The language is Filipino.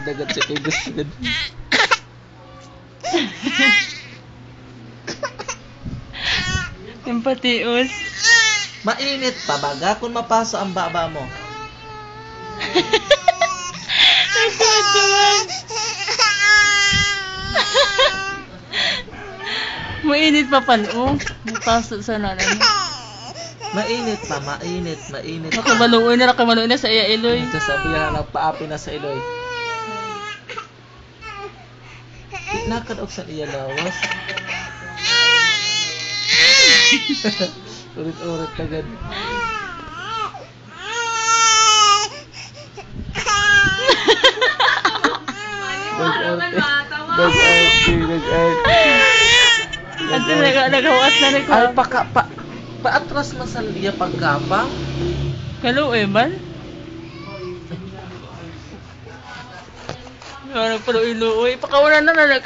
Dagat siya kay gusto. Yung patios. Mainit pa baga kung mapaso ang baba mo. Ay, naman. Mainit pa pano. Nagpaso sa nanay mo. Mainit pa, mainit. Nakabaluoy na sa iya iloy. Ito sabi na nagpaapi na sa iloy. Nakad og sa iya lawas. Urit-urit agad. At nagawas na rin ko. Ay, paatras masal iya pagkapang. Kaluoy man? Ano pa iluoy? Pakawalan na